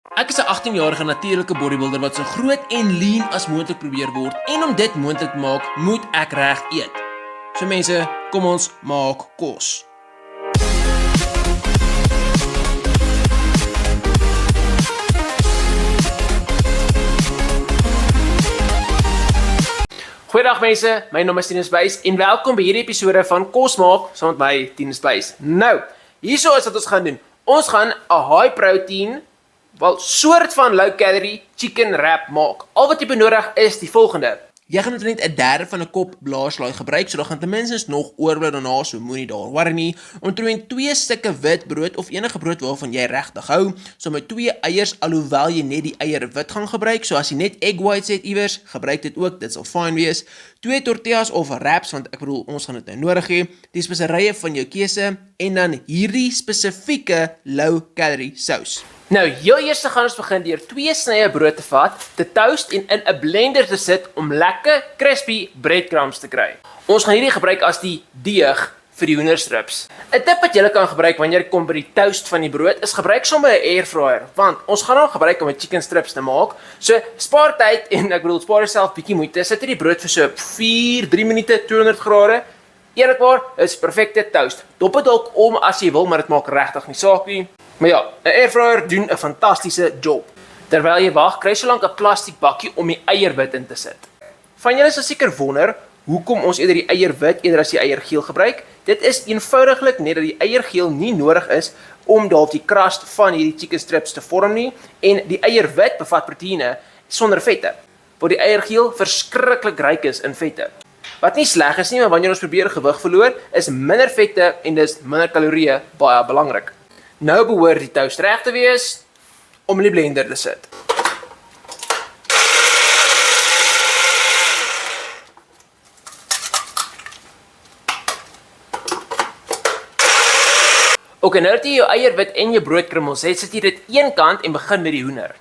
Ek is 'n 18-jarige natuurlike bodybuilder wat so groot en lean as moontlik probeer word en om dit moontlik te maak, moet ek reg eet. So mense, kom ons maak kos. Goeiedag mense, my naam is Tinus Buys en welkom by hierdie episode van Kos Maak saam met my Tinus Buys. Nou, hierso is wat ons gaan doen. Ons gaan 'n high protein, soort van low calorie chicken wrap maak. Al wat jy benodig is die volgende. Jy gaan net 'n derde van 'n kop blaarslaai gebruik, so dan gaan ten minste nog oorbly daarna, so moenie daar worry nie. Omtrent 2 stukke wit brood of enige brood waarvan jy regtig hou, so met 2 eiers alhoewel jy net die eier wit gaan gebruik, so as jy net egg whites het iewers, gebruik dit ook, dit sal fyn wees. 2 tortillas of wraps, want ek bedoel ons gaan dit nou nodig hê. Die speserye van jou keuse en dan hierdie spesifieke low calorie sous. Nou, heel eers gaan ons begin deur 2 snye brood te vat, te toast en in 'n blender te sit om lekker crispy breadcrumbs te kry. Ons gaan hierdie gebruik as die deeg vir die hoenderstrips. 'n Tip wat jy kan gebruik wanneer jy kom by die toast van die brood is gebruik sommer 'n airfryer, want ons gaan hom gebruik om 'n chicken strips te maak. So spaar tyd en ek bedoel spaar jouself bietjie moeite. Sit hierdie brood vir so 4-3 minute 200 grade. Eerlikwaar is perfekte toast. Dop dit dalk om as jy wil, maar dit maak regtig nie saak nie. Maar ja, 'n airfryer doen 'n fantastiese job. Terwyl jy wag, kry jy solank 'n plastiek bakkie om die eier in te sit. Van julle sal seker wonder hoekom ons eerder die eierwit eerder as die eiergeel gebruik. Dit is eenvoudiglik net dat die eiergeel nie nodig is om dalk die crust van hierdie chicken strips te vorm nie en die eierwit bevat proteïene sonder vette, waar die eiergeel verskriklik ryk is in vette. Wat nie sleg is nie, maar wanneer ons probeer gewig verloor, is minder vette en dis minder kalorieë baie belangrik. Nou behoort die toast reg te wees om in die blender te sit. Ok, nou dat jy jou eierwit en jou broodkrummels het, sit jy dit een kant en begin met die hoender.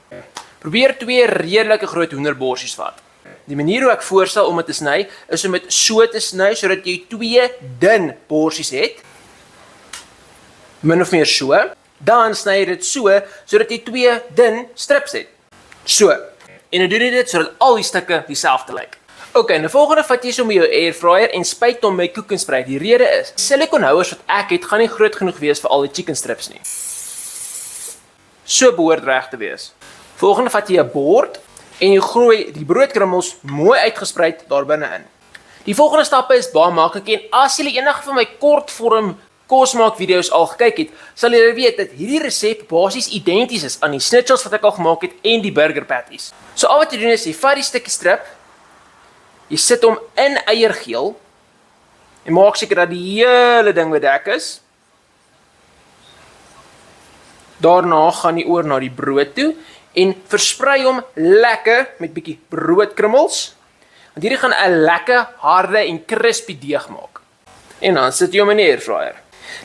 Probeer 2 redelike groot hoenderborsies vat. Die manier hoe ek voorstel om dit te sny, is om dit so te sny, sodat jy 2 dun borsies het. Min of meer so. Dan sny jy dit so, sodat jy 2 dun strips het. So. En dan doen jy dit sodat al die stukke dieselfde lyk. Ok, en die volgende vat jy so met jou airfryer en spuit hom met koekenspruit. Die rede is, silikonhouers wat ek het, gaan nie groot genoeg wees vir al die chicken strips nie. So behoort reg te wees. Volgende vat jy 'n bord en jy gooi die broodkrummels mooi uitgespreid daar binne in. Die volgende stappe is baie maklik en as jy enige van my kortvorm kosmaak video's al gekyk het, sal jy weet dat hierdie resep basies identies is aan die schnitzels wat ek al gemaak het en die burger patties. So al wat jy doen is, jy vat die stukkie strip, jy sit hom in eiergeel en maak seker dat die hele ding bedek is. Daarna gaan jy oor na die brood toe en versprei hom lekker met bietjie broodkrummels, want hierdie gaan 'n lekker harde en crispy deeg maak. En dan sit jy hom in die airfryer.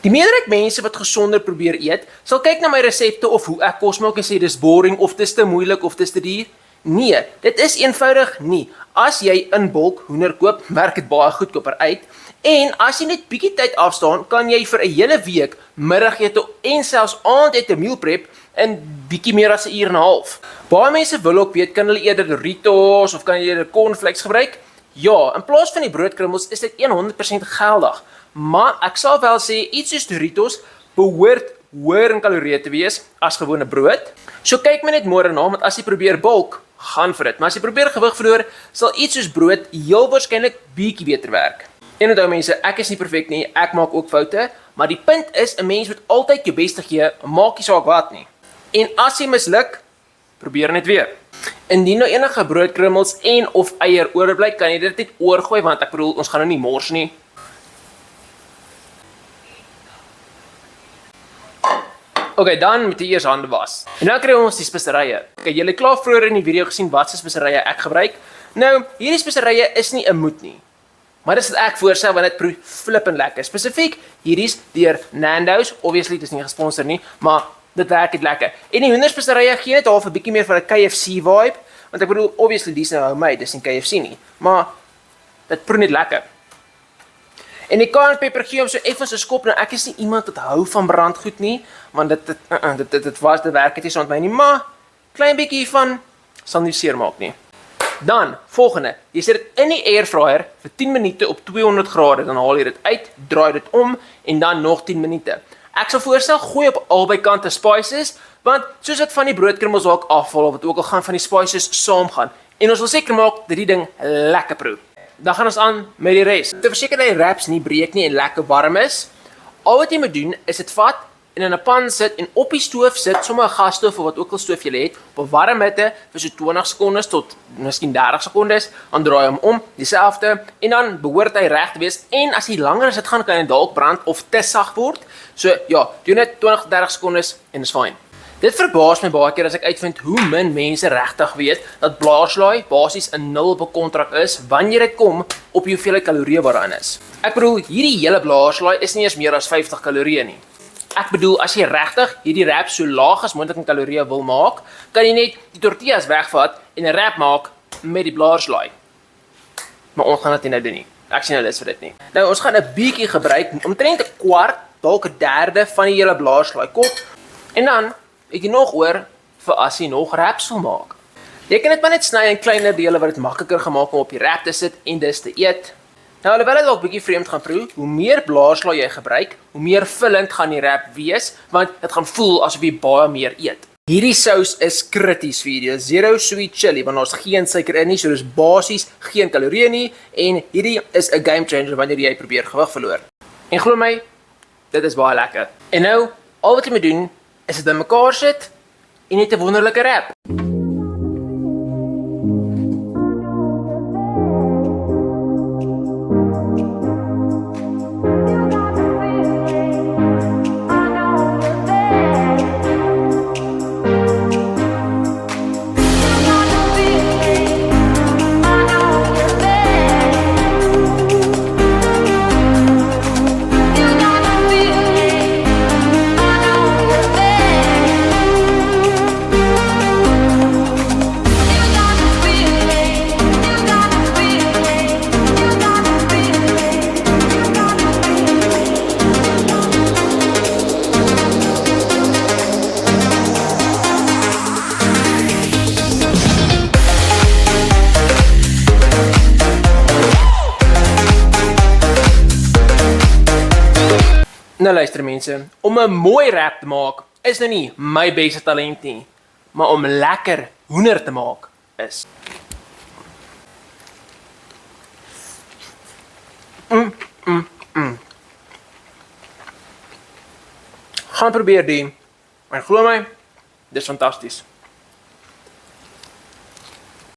Die meerderheid mense wat gesonder probeer eet, sal kyk na my resepte of hoe ek kos maak en sê dis boring of dis te moeilik of dis te duur. Nee, dit is eenvoudig nie. As jy in bulk hoender koop, werk dit baie goedkoper uit. En as jy net bietjie tyd afstaan, kan jy vir 'n hele week middagete en selfs aandete meal prep in bietjie meer as 'n uur en 'n half. Baie mense wil ook weet, kan hulle eerder Doritos of kan jy eerder cornflakes gebruik? Ja, in plaas van die broodkrummels is dit 100% geldig. Maar ek sal wel sê, iets soos Doritos behoort hoër in kalorieë te wees as gewone brood. So kyk my net môre na, want as jy probeer bulk, gaan vir dit. Maar as jy probeer gewig verloor, sal iets soos brood heel waarskynlik bietjie beter werk. En onthou mense, ek is nie perfek nie, ek maak ook foute, maar die punt is, 'n mens moet altyd jou bes te gee, maak nie saak wat nie. En as jy misluk, probeer net weer. Indien nou enige broodkrummels en of eier oorbly, kan jy dit net oorgooi, want ek bedoel, ons gaan nou nie mors nie. Ok, dan moet jy eers hande was. En dan kry ons die speserye. Ok, jy het klaar vroeër in die video gesien wat se speserye ek gebruik. Nou, hierdie speserye is nie 'n moet nie. Maar dis wat ek voorstel want dit proe flippend lekker. Spesifiek, hierdie's deur Nando's. Obviously, dit is nie gesponsor nie, maar dit werk het lekker. En die hoenderspeserye gee net half 'n bietjie meer van 'n KFC vibe, want ek bedoel, obviously, dis nou homemade, dis nie KFC nie, maar dit proe net lekker. En die cayenne pepper gee hom so effens 'n skop. Nou ek is nie iemand wat hou van brandgoed nie, want dit werk net nie so met my nie, maar klein bietjie van sal nie seer maak nie. Dan, volgende, jy sit dit in die airfryer vir 10 minute op 200 grade, dan haal jy dit uit, draai dit om en dan nog 10 minute. Ek sal voorstel, gooi op albei kante spices, want soos dit van die broodkrummels ook afval, of wat ook al gaan van die spices saam gaan. En ons wil seker maak dat die ding lekker proe. Dan gaan ons aan met die res. Te verseker dat die wraps nie breek nie en lekker warm is. Al wat jy moet doen, is dit vat en in 'n pan sit en op die stoof sit, sommer 'n gasstoof of wat ook al stoof jy het, op 'n warm hitte vir so 20 sekondes tot miskien 30 sekondes, dan draai hom om, dieselfde, en dan behoort hy reg te wees, en as hy langer as dit gaan, kan hy dalk brand of te sag word. So ja, doen dit 20-30 sekondes en is fyn. Dit verbaas my baie keer as ek uitvind hoe min mense regtig weet dat blaarslaai basies 'n nul op 'n kontrak is wanneer dit kom op die hoeveelheid kalorieë wat daarin is. Ek bedoel, hierdie hele blaarslaai is nie eens meer as 50 kalorieë nie. Ek bedoel, as jy regtig hierdie wrap so laag as moontlik in kalorieë wil maak, kan jy net die tortillas wegvat en 'n wrap maak met die blaarslaai. Maar ons gaan dit nie nou doen nie. Ek sien hulle is vir dit nie. Nou, ons gaan 'n bietjie gebruik, omtrent 'n kwart, dalk 'n derde van die hele blaarslaai kop. En dan het jy nog oor vir as jy nog wraps wil maak. Jy kan dit maar net sny in kleiner dele wat dit makliker gemaak om op die wrap te sit en dis te eet. Nou, alhoewel dit dalk bietjie vreemd gaan proe, hoe meer blaarslaai jy gebruik, hoe meer vullend gaan die wrap wees, want dit gaan voel asof jy baie meer eet. Hierdie sous is krities vir hierdie zero sweet chili, want daar's geen suiker in nie, so dis basies geen kalorieë nie, en hierdie is 'n game changer wanneer jy probeer gewig verloor. En glo my, dit is baie lekker. En nou, al wat jy moet doen, is dit bymekaar sit en net 'n wonderlike wrap. Nou luister mense, om 'n mooi wrap te maak is nou nie my beste talent nie, maar om lekker hoender te maak is. Gaan probeer die, maar glo my, dis fantasties.